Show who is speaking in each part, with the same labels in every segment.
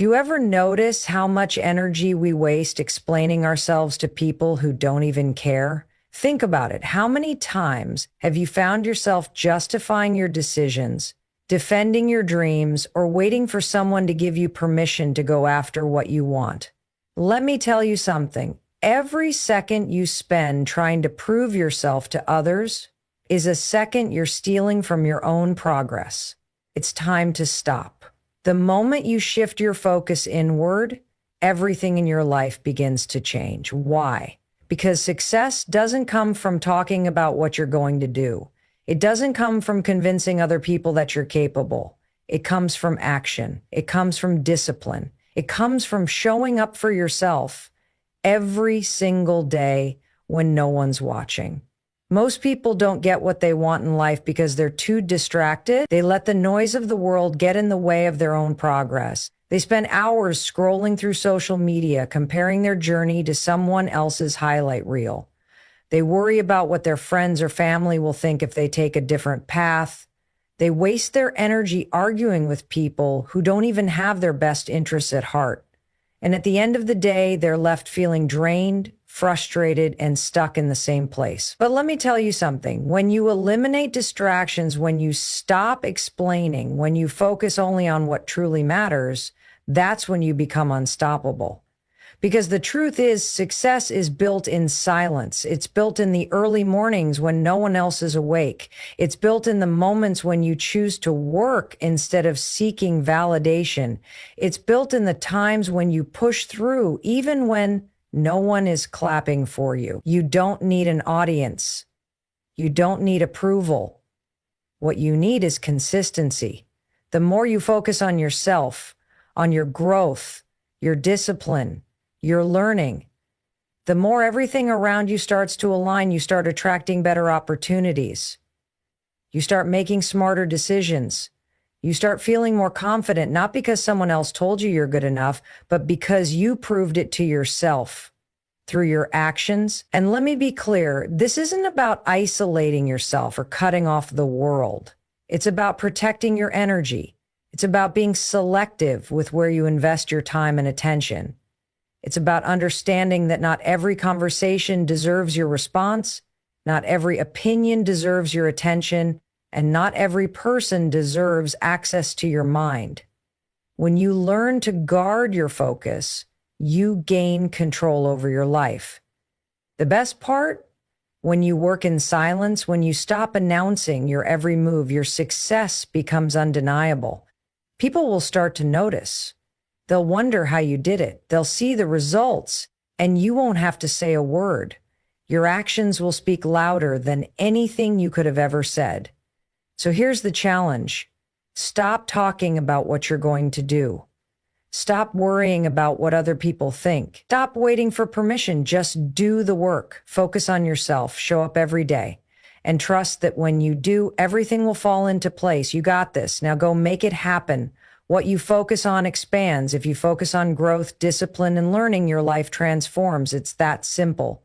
Speaker 1: You ever notice how much energy we waste explaining ourselves to people who don't even care? Think about it. How many times have you found yourself justifying your decisions, defending your dreams, or waiting for someone to give you permission to go after what you want? Let me tell you something. Every second you spend trying to prove yourself to others is a second you're stealing from your own progress. It's time to stop. The moment you shift your focus inward, everything in your life begins to change. Why? Because success doesn't come from talking about what you're going to do. It doesn't come from convincing other people that you're capable. It comes from action. It comes from discipline. It comes from showing up for yourself every single day when no one's watching. Most people don't get what they want in life because they're too distracted. They let the noise of the world get in the way of their own progress. They spend hours scrolling through social media, comparing their journey to someone else's highlight reel. They worry about what their friends or family will think if they take a different path. They waste their energy arguing with people who don't even have their best interests at heart. And at the end of the day, they're left feeling drained, frustrated, and stuck in the same place. But let me tell you something. When you eliminate distractions, when you stop explaining, when you focus only on what truly matters, that's when you become unstoppable. Because the truth is, success is built in silence. It's built in the early mornings when no one else is awake. It's built in the moments when you choose to work instead of seeking validation. It's built in the times when you push through, even when no one is clapping for you. You don't need an audience. You don't need approval. What you need is consistency. The more you focus on yourself, on your growth, your discipline, your learning, the more everything around you starts to align. You start attracting better opportunities. You start making smarter decisions. You start feeling more confident, not because someone else told you you're good enough, but because you proved it to yourself through your actions. And let me be clear, this isn't about isolating yourself or cutting off the world. It's about protecting your energy. It's about being selective with where you invest your time and attention. It's about understanding that not every conversation deserves your response, not every opinion deserves your attention, and not every person deserves access to your mind. When you learn to guard your focus, you gain control over your life. The best part? When you work in silence, when you stop announcing your every move, your success becomes undeniable. People will start to notice. They'll wonder how you did it. They'll see the results, and you won't have to say a word. Your actions will speak louder than anything you could have ever said. So here's the challenge. Stop talking about what you're going to do. Stop worrying about what other people think. Stop waiting for permission. Just do the work. Focus on yourself. Show up every day. And trust that when you do, everything will fall into place. You got this. Now go make it happen. What you focus on expands. If you focus on growth, discipline, and learning, your life transforms. It's that simple.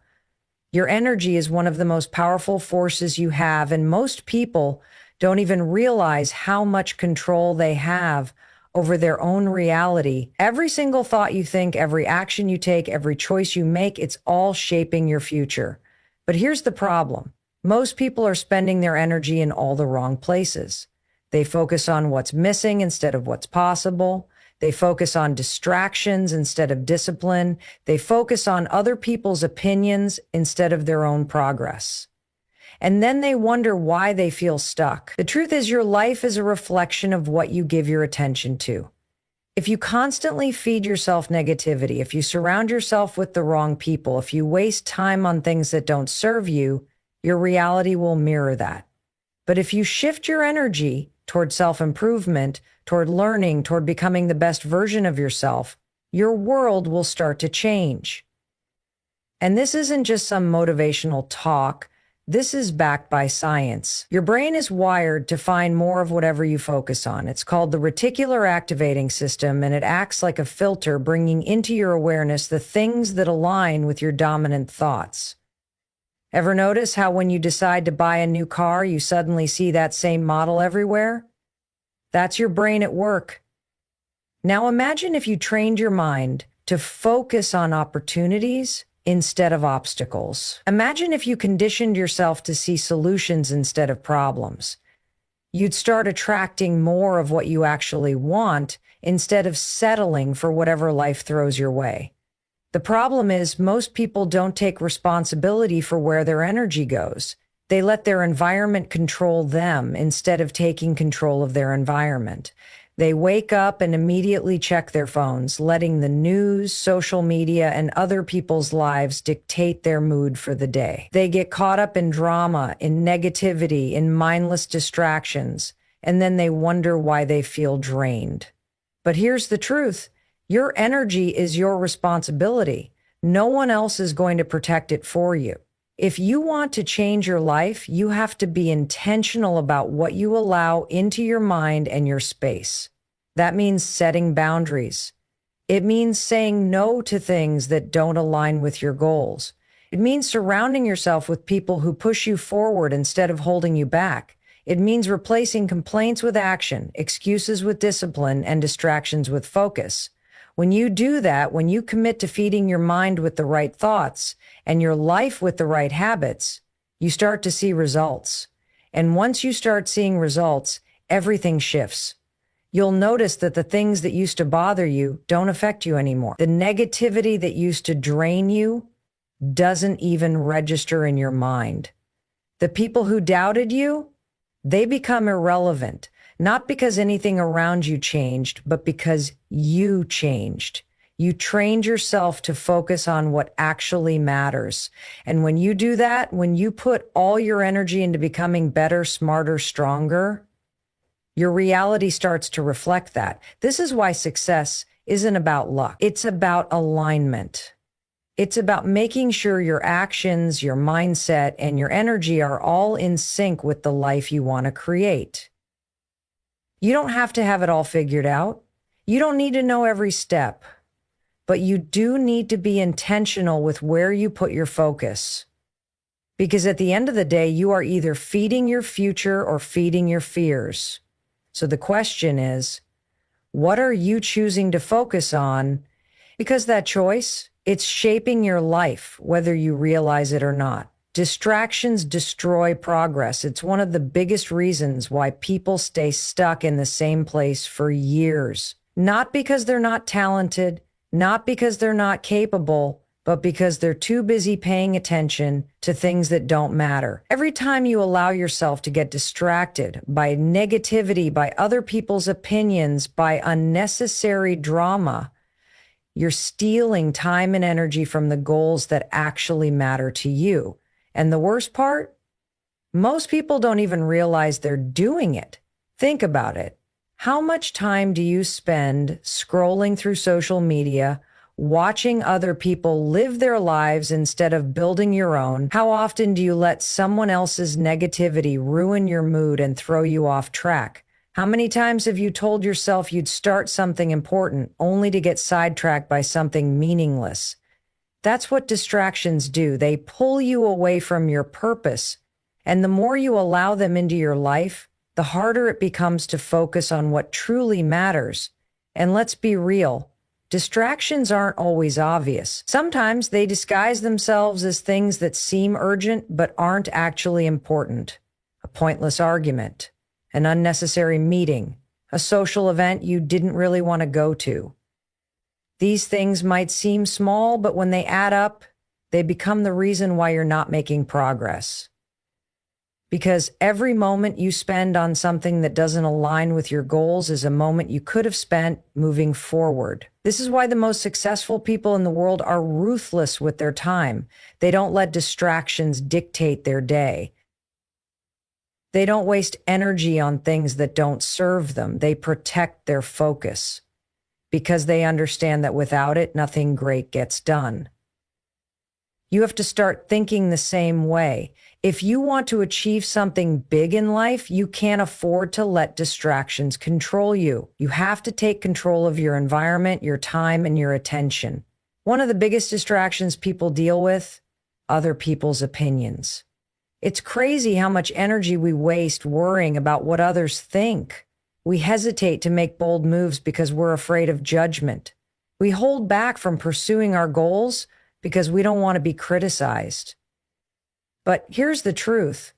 Speaker 1: Your energy is one of the most powerful forces you have, and most people don't even realize how much control they have over their own reality. Every single thought you think, every action you take, every choice you make, it's all shaping your future. But here's the problem. Most people are spending their energy in all the wrong places. They focus on what's missing instead of what's possible. They focus on distractions instead of discipline. They focus on other people's opinions instead of their own progress. And then they wonder why they feel stuck. The truth is, your life is a reflection of what you give your attention to. If you constantly feed yourself negativity, if you surround yourself with the wrong people, if you waste time on things that don't serve you, your reality will mirror that. But if you shift your energy toward self-improvement, toward learning, toward becoming the best version of yourself, your world will start to change. And this isn't just some motivational talk. This is backed by science. Your brain is wired to find more of whatever you focus on. It's called the reticular activating system, and it acts like a filter, bringing into your awareness the things that align with your dominant thoughts. Ever notice how when you decide to buy a new car, you suddenly see that same model everywhere? That's your brain at work. Now imagine if you trained your mind to focus on opportunities instead of obstacles. Imagine if you conditioned yourself to see solutions instead of problems. You'd start attracting more of what you actually want instead of settling for whatever life throws your way. The problem is most people don't take responsibility for where their energy goes. They let their environment control them instead of taking control of their environment. They wake up and immediately check their phones, letting the news, social media, and other people's lives dictate their mood for the day. They get caught up in drama, in negativity, in mindless distractions, and then they wonder why they feel drained. But here's the truth. Your energy is your responsibility. No one else is going to protect it for you. If you want to change your life, you have to be intentional about what you allow into your mind and your space. That means setting boundaries. It means saying no to things that don't align with your goals. It means surrounding yourself with people who push you forward instead of holding you back. It means replacing complaints with action, excuses with discipline, and distractions with focus. When you do that, when you commit to feeding your mind with the right thoughts and your life with the right habits, you start to see results. And once you start seeing results, everything shifts. You'll notice that the things that used to bother you don't affect you anymore. The negativity that used to drain you doesn't even register in your mind. The people who doubted you, they become irrelevant. Not because anything around you changed, but because you changed. You trained yourself to focus on what actually matters. And when you do that, when you put all your energy into becoming better, smarter, stronger, your reality starts to reflect that. This is why success isn't about luck. It's about alignment. It's about making sure your actions, your mindset, and your energy are all in sync with the life you want to create. You don't have to have it all figured out. You don't need to know every step, but you do need to be intentional with where you put your focus. Because at the end of the day, you are either feeding your future or feeding your fears. So the question is, what are you choosing to focus on? Because that choice, it's shaping your life, whether you realize it or not. Distractions destroy progress. It's one of the biggest reasons why people stay stuck in the same place for years. Not because they're not talented, not because they're not capable, but because they're too busy paying attention to things that don't matter. Every time you allow yourself to get distracted by negativity, by other people's opinions, by unnecessary drama, you're stealing time and energy from the goals that actually matter to you. And the worst part? Most people don't even realize they're doing it. Think about it. How much time do you spend scrolling through social media, watching other people live their lives instead of building your own? How often do you let someone else's negativity ruin your mood and throw you off track? How many times have you told yourself you'd start something important only to get sidetracked by something meaningless? That's what distractions do. They pull you away from your purpose. And the more you allow them into your life, the harder it becomes to focus on what truly matters. And let's be real, distractions aren't always obvious. Sometimes they disguise themselves as things that seem urgent but aren't actually important. A pointless argument, an unnecessary meeting, a social event you didn't really want to go to. These things might seem small, but when they add up, they become the reason why you're not making progress. Because every moment you spend on something that doesn't align with your goals is a moment you could have spent moving forward. This is why the most successful people in the world are ruthless with their time. They don't let distractions dictate their day. They don't waste energy on things that don't serve them. They protect their focus because they understand that without it, nothing great gets done. You have to start thinking the same way. If you want to achieve something big in life, you can't afford to let distractions control you. You have to take control of your environment, your time, and your attention. One of the biggest distractions people deal with, other people's opinions. It's crazy how much energy we waste worrying about what others think. We hesitate to make bold moves because we're afraid of judgment. We hold back from pursuing our goals because we don't want to be criticized. But here's the truth.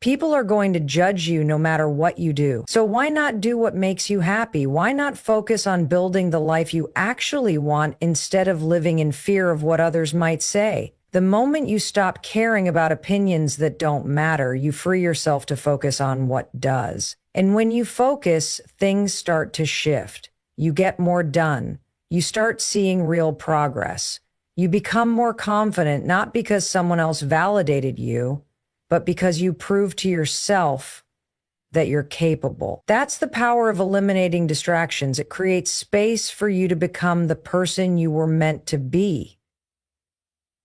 Speaker 1: People are going to judge you no matter what you do. So why not do what makes you happy? Why not focus on building the life you actually want instead of living in fear of what others might say? The moment you stop caring about opinions that don't matter, you free yourself to focus on what does. And when you focus, things start to shift. You get more done. You start seeing real progress. You become more confident, not because someone else validated you, but because you prove to yourself that you're capable. That's the power of eliminating distractions. It creates space for you to become the person you were meant to be.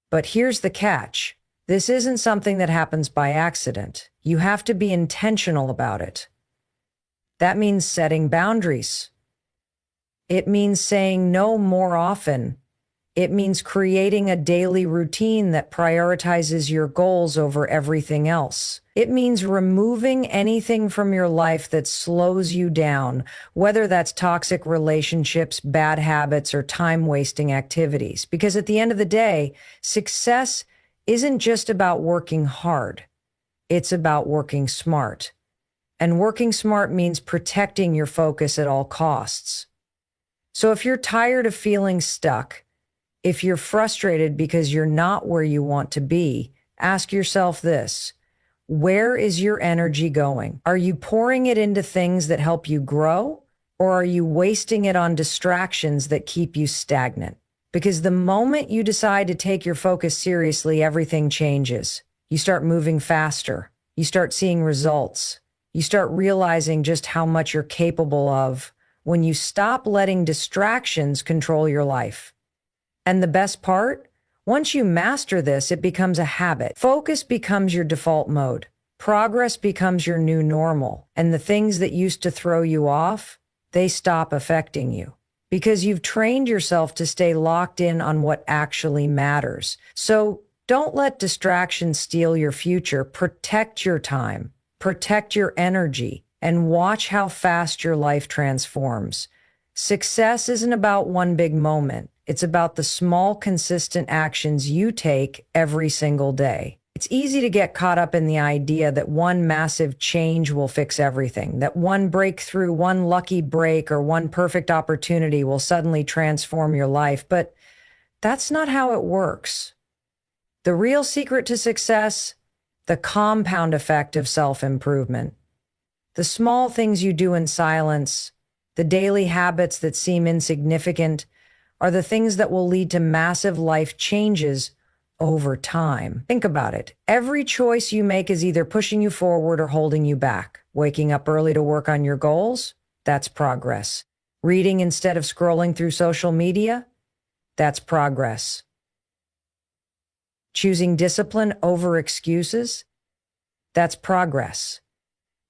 Speaker 1: But here's the catch. This isn't something that happens by accident. You have to be intentional about it. That means setting boundaries. It means saying no more often. It means creating a daily routine that prioritizes your goals over everything else. It means removing anything from your life that slows you down, whether that's toxic relationships, bad habits, or time-wasting activities. Because at the end of the day, success isn't just about working hard. It's about working smart. And working smart means protecting your focus at all costs. So if you're tired of feeling stuck, if you're frustrated because you're not where you want to be, ask yourself this: where is your energy going? Are you pouring it into things that help you grow, or are you wasting it on distractions that keep you stagnant? Because the moment you decide to take your focus seriously, everything changes. You start moving faster. You start seeing results. You start realizing just how much you're capable of when you stop letting distractions control your life. And the best part? Once you master this, it becomes a habit. Focus becomes your default mode. Progress becomes your new normal. And the things that used to throw you off, they stop affecting you. Because you've trained yourself to stay locked in on what actually matters. So don't let distractions steal your future. Protect your time. Protect your energy. And watch how fast your life transforms. Success isn't about one big moment. It's about the small, consistent actions you take every single day. It's easy to get caught up in the idea that one massive change will fix everything, that one breakthrough, one lucky break, or one perfect opportunity will suddenly transform your life. But that's not how it works. The real secret to success, the compound effect of self-improvement. The small things you do in silence, the daily habits that seem insignificant, are the things that will lead to massive life changes over time. Think about it. Every choice you make is either pushing you forward or holding you back. Waking up early to work on your goals? That's progress. Reading instead of scrolling through social media? That's progress. Choosing discipline over excuses? That's progress.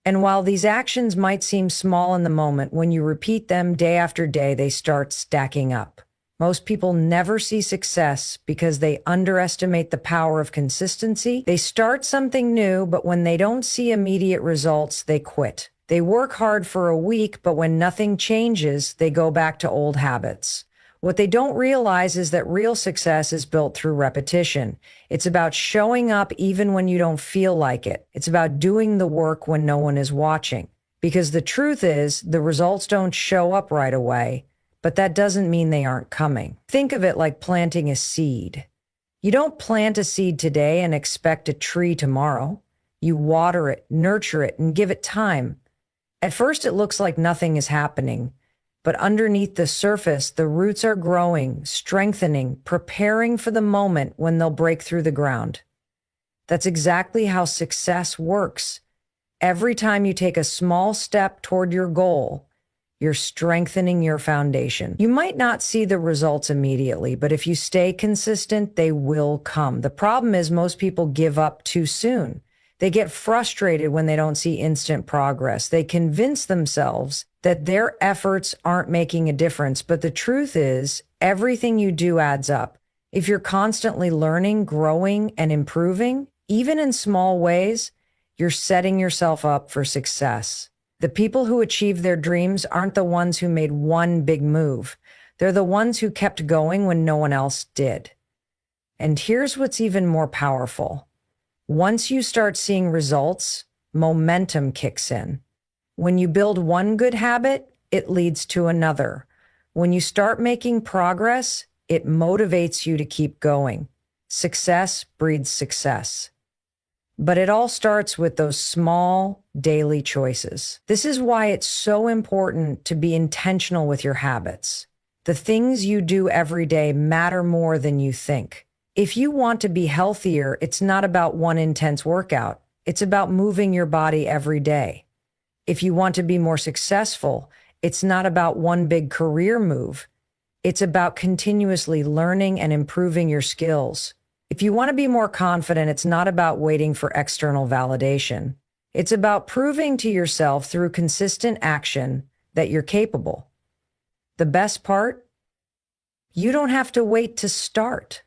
Speaker 1: And while these actions might seem small in the moment, when you repeat them day after day, they start stacking up. Most people never see success because they underestimate the power of consistency. They start something new, but when they don't see immediate results, they quit. They work hard for a week, but when nothing changes, they go back to old habits. What they don't realize is that real success is built through repetition. It's about showing up even when you don't feel like it. It's about doing the work when no one is watching. Because the truth is, the results don't show up right away. But that doesn't mean they aren't coming. Think of it like planting a seed. You don't plant a seed today and expect a tree tomorrow. You water it, nurture it, and give it time. At first, it looks like nothing is happening. But underneath the surface, the roots are growing, strengthening, preparing for the moment when they'll break through the ground. That's exactly how success works. Every time you take a small step toward your goal, you're strengthening your foundation. You might not see the results immediately, but if you stay consistent, they will come. The problem is most people give up too soon. They get frustrated when they don't see instant progress. They convince themselves that their efforts aren't making a difference. But the truth is, everything you do adds up. If you're constantly learning, growing, and improving, even in small ways, you're setting yourself up for success. The people who achieve their dreams aren't the ones who made one big move. They're the ones who kept going when no one else did. And here's what's even more powerful. Once you start seeing results, momentum kicks in. When you build one good habit, it leads to another. When you start making progress, it motivates you to keep going. Success breeds success. But it all starts with those small daily choices. This is why it's so important to be intentional with your habits. The things you do every day matter more than you think. If you want to be healthier, it's not about one intense workout. It's about moving your body every day. If you want to be more successful, it's not about one big career move. It's about continuously learning and improving your skills. If you want to be more confident, it's not about waiting for external validation. It's about proving to yourself through consistent action that you're capable. The best part? You don't have to wait to start.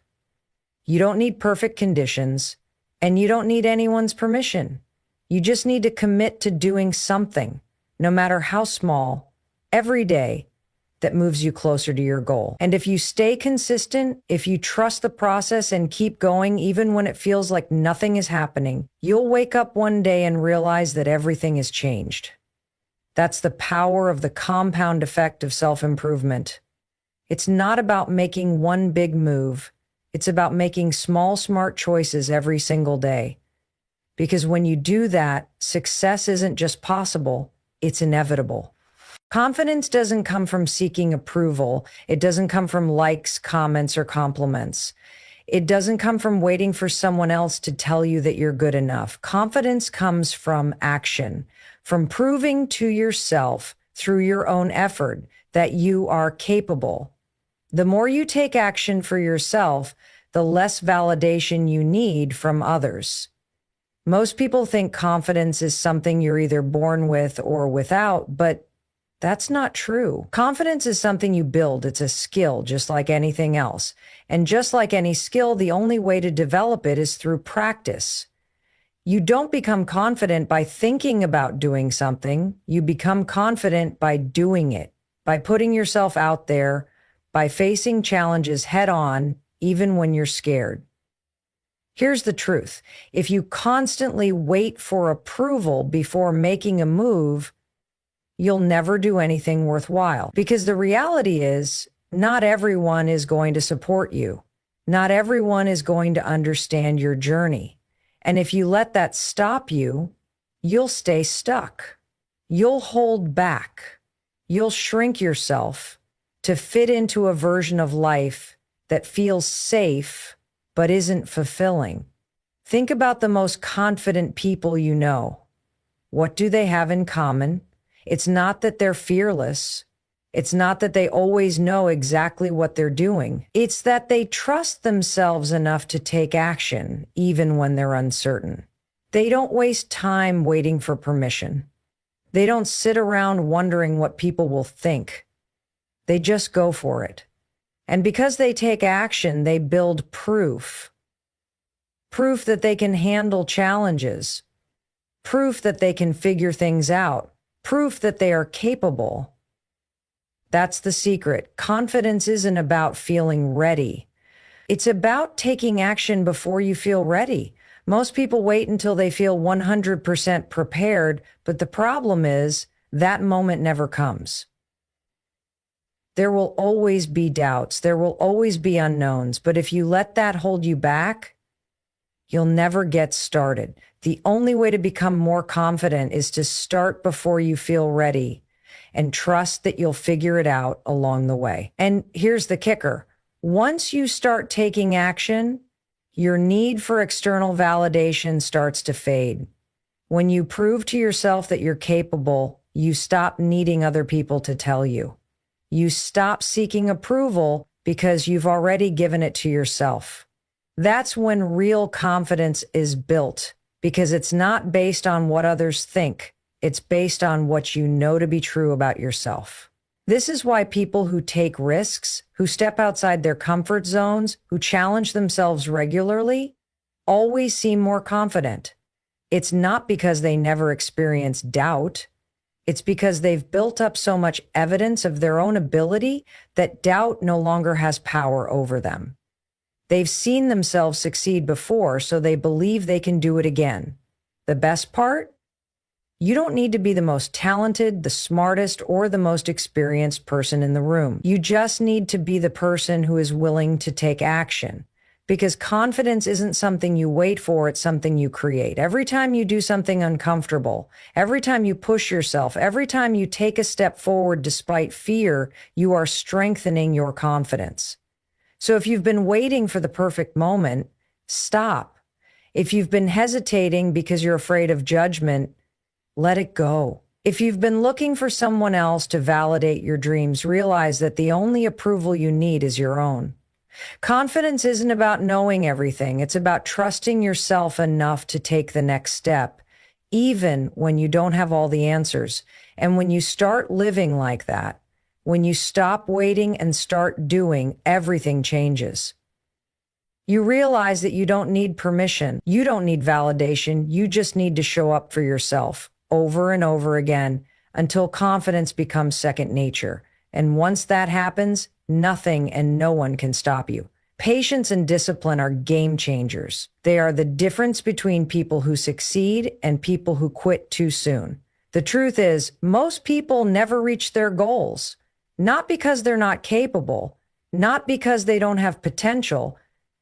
Speaker 1: You don't need perfect conditions, and you don't need anyone's permission. You just need to commit to doing something, no matter how small, every day, that moves you closer to your goal. And if you stay consistent, if you trust the process and keep going even when it feels like nothing is happening, you'll wake up one day and realize that everything has changed. That's the power of the compound effect of self-improvement. It's not about making one big move. It's about making small, smart choices every single day. Because when you do that, success isn't just possible, it's inevitable. Confidence doesn't come from seeking approval. It doesn't come from likes, comments, or compliments. It doesn't come from waiting for someone else to tell you that you're good enough. Confidence comes from action, from proving to yourself through your own effort that you are capable. The more you take action for yourself, the less validation you need from others. Most people think confidence is something you're either born with or without, but that's not true. Confidence is something you build. It's a skill, just like anything else. And just like any skill, the only way to develop it is through practice. You don't become confident by thinking about doing something. You become confident by doing it, by putting yourself out there, by facing challenges head on, even when you're scared. Here's the truth. If you constantly wait for approval before making a move, you'll never do anything worthwhile. Because the reality is, not everyone is going to support you. Not everyone is going to understand your journey. And if you let that stop you, you'll stay stuck. You'll hold back. You'll shrink yourself to fit into a version of life that feels safe but isn't fulfilling. Think about the most confident people you know. What do they have in common? It's not that they're fearless. It's not that they always know exactly what they're doing. It's that they trust themselves enough to take action, even when they're uncertain. They don't waste time waiting for permission. They don't sit around wondering what people will think. They just go for it. And because they take action, they build proof. Proof that they can handle challenges. Proof that they can figure things out. Proof that they are capable. That's the secret. Confidence isn't about feeling ready. It's about taking action before you feel ready. Most people wait until they feel 100% prepared, but the problem is that moment never comes. There will always be doubts. There will always be unknowns. But if you let that hold you back, you'll never get started. The only way to become more confident is to start before you feel ready and trust that you'll figure it out along the way. And here's the kicker. Once you start taking action, your need for external validation starts to fade. When you prove to yourself that you're capable, you stop needing other people to tell you. You stop seeking approval because you've already given it to yourself. That's when real confidence is built, because it's not based on what others think. It's based on what you know to be true about yourself. This is why people who take risks, who step outside their comfort zones, who challenge themselves regularly, always seem more confident. It's not because they never experience doubt. It's because they've built up so much evidence of their own ability that doubt no longer has power over them. They've seen themselves succeed before, so they believe they can do it again. The best part? You don't need to be the most talented, the smartest, or the most experienced person in the room. You just need to be the person who is willing to take action. Because confidence isn't something you wait for, it's something you create. Every time you do something uncomfortable, every time you push yourself, every time you take a step forward despite fear, you are strengthening your confidence. So if you've been waiting for the perfect moment, stop. If you've been hesitating because you're afraid of judgment, let it go. If you've been looking for someone else to validate your dreams, realize that the only approval you need is your own. Confidence isn't about knowing everything. It's about trusting yourself enough to take the next step, even when you don't have all the answers. And when you start living like that, when you stop waiting and start doing, everything changes. You realize that you don't need permission. You don't need validation. You just need to show up for yourself over and over again until confidence becomes second nature. And once that happens, nothing and no one can stop you. Patience and discipline are game changers. They are the difference between people who succeed and people who quit too soon. The truth is, most people never reach their goals, not because they're not capable, not because they don't have potential,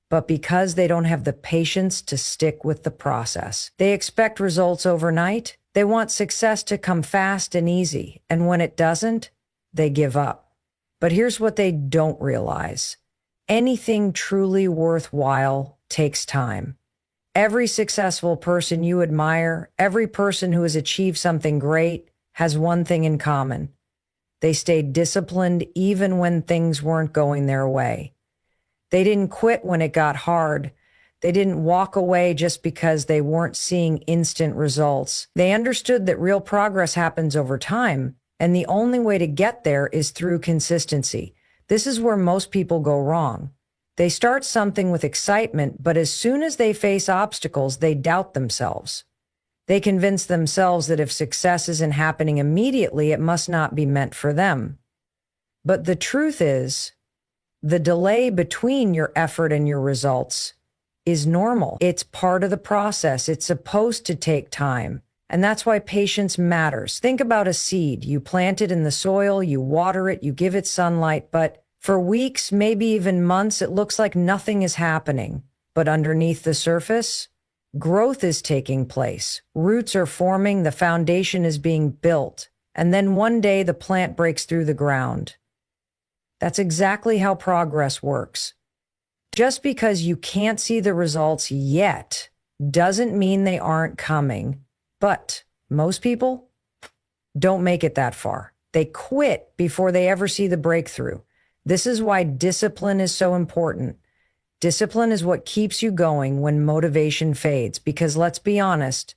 Speaker 1: but because they don't have the patience to stick with the process. They expect results overnight. They want success to come fast and easy. And when it doesn't, they give up. But here's what they don't realize. Anything truly worthwhile takes time. Every successful person you admire, every person who has achieved something great, has one thing in common. They stayed disciplined even when things weren't going their way. They didn't quit when it got hard. They didn't walk away just because they weren't seeing instant results. They understood that real progress happens over time, and the only way to get there is through consistency. This is where most people go wrong. They start something with excitement, but as soon as they face obstacles, they doubt themselves. They convince themselves that if success isn't happening immediately, it must not be meant for them. But the truth is, the delay between your effort and your results is normal. It's part of the process. It's supposed to take time. And that's why patience matters. Think about a seed. You plant it in the soil, you water it, you give it sunlight, but for weeks, maybe even months, it looks like nothing is happening. But underneath the surface, growth is taking place. Roots are forming, the foundation is being built. And then one day the plant breaks through the ground. That's exactly how progress works. Just because you can't see the results yet doesn't mean they aren't coming. But most people don't make it that far. They quit before they ever see the breakthrough. This is why discipline is so important. Discipline is what keeps you going when motivation fades. Because let's be honest,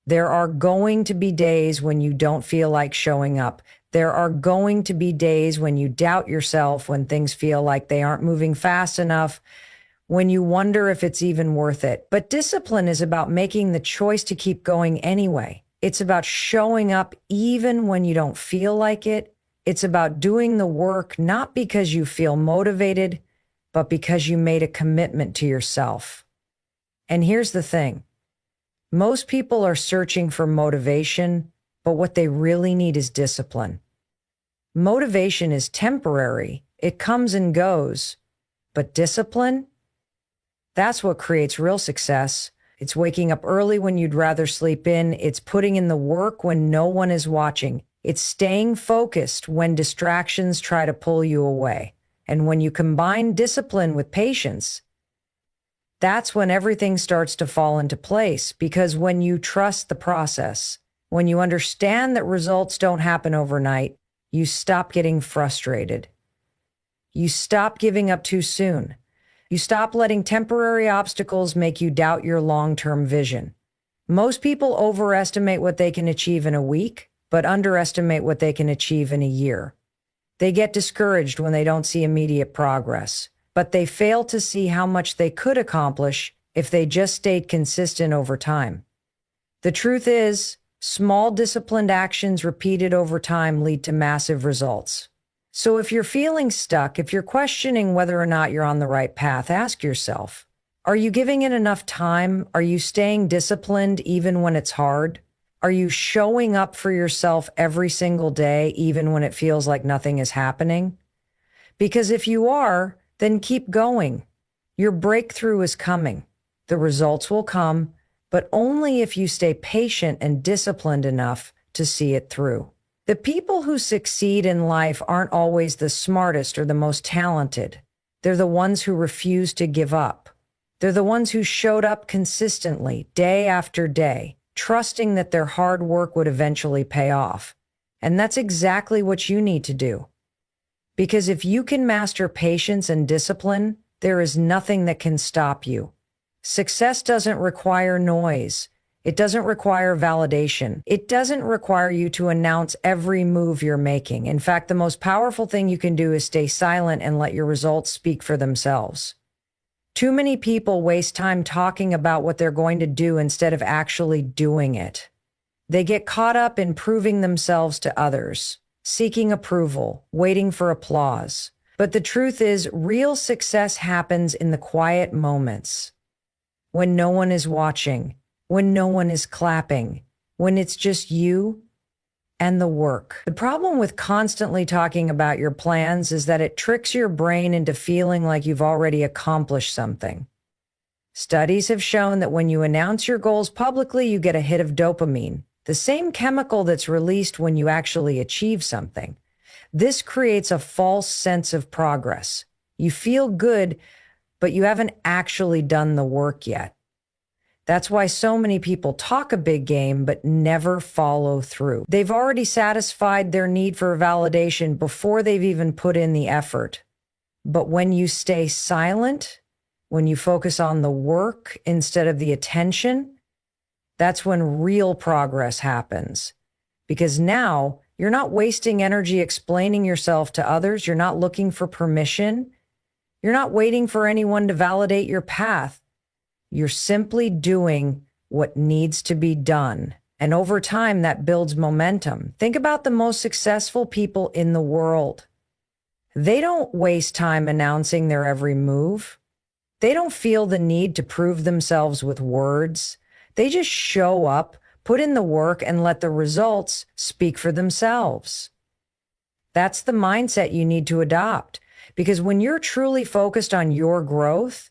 Speaker 1: there are going to be days when you don't feel like showing up. There are going to be days when you doubt yourself, when things feel like they aren't moving fast enough, when you wonder if it's even worth it. But discipline is about making the choice to keep going anyway. It's about showing up even when you don't feel like it. It's about doing the work, not because you feel motivated, but because you made a commitment to yourself. And here's the thing. Most people are searching for motivation, but what they really need is discipline. Motivation is temporary. It comes and goes. But discipline? That's what creates real success. It's waking up early when you'd rather sleep in. It's putting in the work when no one is watching. It's staying focused when distractions try to pull you away. And when you combine discipline with patience, that's when everything starts to fall into place. Because when you trust the process, when you understand that results don't happen overnight, you stop getting frustrated. You stop giving up too soon. You stop letting temporary obstacles make you doubt your long-term vision. Most people overestimate what they can achieve in a week, but underestimate what they can achieve in a year. They get discouraged when they don't see immediate progress, but they fail to see how much they could accomplish if they just stayed consistent over time. The truth is, Small disciplined actions repeated over time lead to massive results. So if you're feeling stuck, if you're questioning whether or not you're on the right path, ask yourself, are you giving it enough time? Are you staying disciplined even when it's hard? Are you showing up for yourself every single day, even when it feels like nothing is happening? Because if you are, then keep going. Your breakthrough is coming. The results will come, but only if you stay patient and disciplined enough to see it through. The people who succeed in life aren't always the smartest or the most talented. They're the ones who refuse to give up. They're the ones who showed up consistently, day after day, trusting that their hard work would eventually pay off. And that's exactly what you need to do. Because if you can master patience and discipline, there is nothing that can stop you. Success doesn't require noise. It doesn't require validation. It doesn't require you to announce every move you're making. In fact, the most powerful thing you can do is stay silent and let your results speak for themselves. Too many people waste time talking about what they're going to do instead of actually doing it. They get caught up in proving themselves to others, seeking approval, waiting for applause. But the truth is, real success happens in the quiet moments, when no one is watching, when no one is clapping, when it's just you and the work. The problem with constantly talking about your plans is that it tricks your brain into feeling like you've already accomplished something. Studies have shown that when you announce your goals publicly, you get a hit of dopamine, the same chemical that's released when you actually achieve something. This creates a false sense of progress. You feel good, but you haven't actually done the work yet. That's why so many people talk a big game, but never follow through. They've already satisfied their need for validation before they've even put in the effort. But when you stay silent, when you focus on the work instead of the attention, that's when real progress happens. Because now you're not wasting energy explaining yourself to others. You're not looking for permission. You're not waiting for anyone to validate your path. You're simply doing what needs to be done. And over time, that builds momentum. Think about the most successful people in the world. They don't waste time announcing their every move. They don't feel the need to prove themselves with words. They just show up, put in the work, and let the results speak for themselves. That's the mindset you need to adopt. Because when you're truly focused on your growth,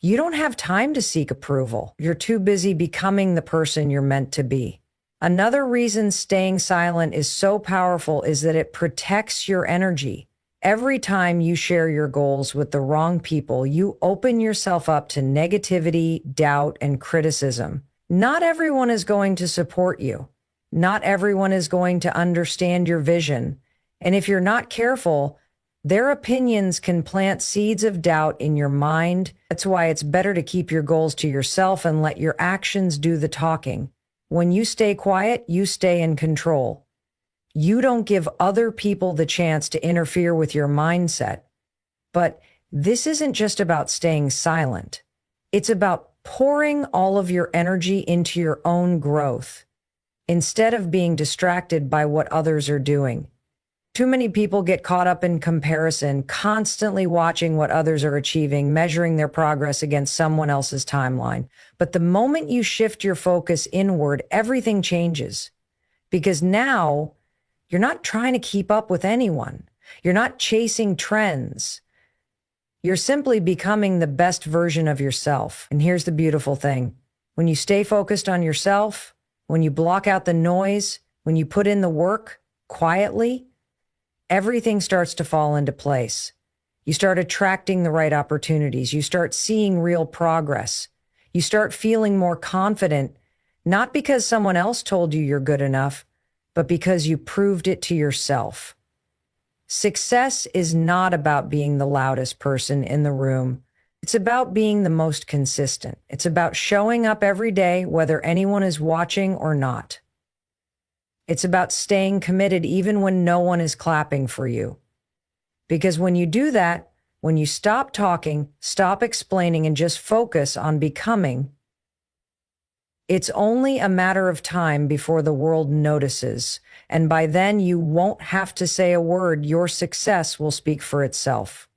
Speaker 1: you don't have time to seek approval. You're too busy becoming the person you're meant to be. Another reason staying silent is so powerful is that it protects your energy. Every time you share your goals with the wrong people, you open yourself up to negativity, doubt, and criticism. Not everyone is going to support you. Not everyone is going to understand your vision. And if you're not careful, their opinions can plant seeds of doubt in your mind. That's why it's better to keep your goals to yourself and let your actions do the talking. When you stay quiet, you stay in control. You don't give other people the chance to interfere with your mindset. But this isn't just about staying silent. It's about pouring all of your energy into your own growth instead of being distracted by what others are doing. Too many people get caught up in comparison, constantly watching what others are achieving, measuring their progress against someone else's timeline. But the moment you shift your focus inward, everything changes. Because now you're not trying to keep up with anyone. You're not chasing trends. You're simply becoming the best version of yourself. And here's the beautiful thing. When you stay focused on yourself, when you block out the noise, when you put in the work quietly, everything starts to fall into place. You start attracting the right opportunities. You start seeing real progress. You start feeling more confident, not because someone else told you you're good enough, but because you proved it to yourself. Success is not about being the loudest person in the room. It's about being the most consistent. It's about showing up every day, whether anyone is watching or not. It's about staying committed even when no one is clapping for you. Because when you do that, when you stop talking, stop explaining, and just focus on becoming, It's only a matter of time before the world notices, and by then you won't have to say a word. Your success will speak for itself.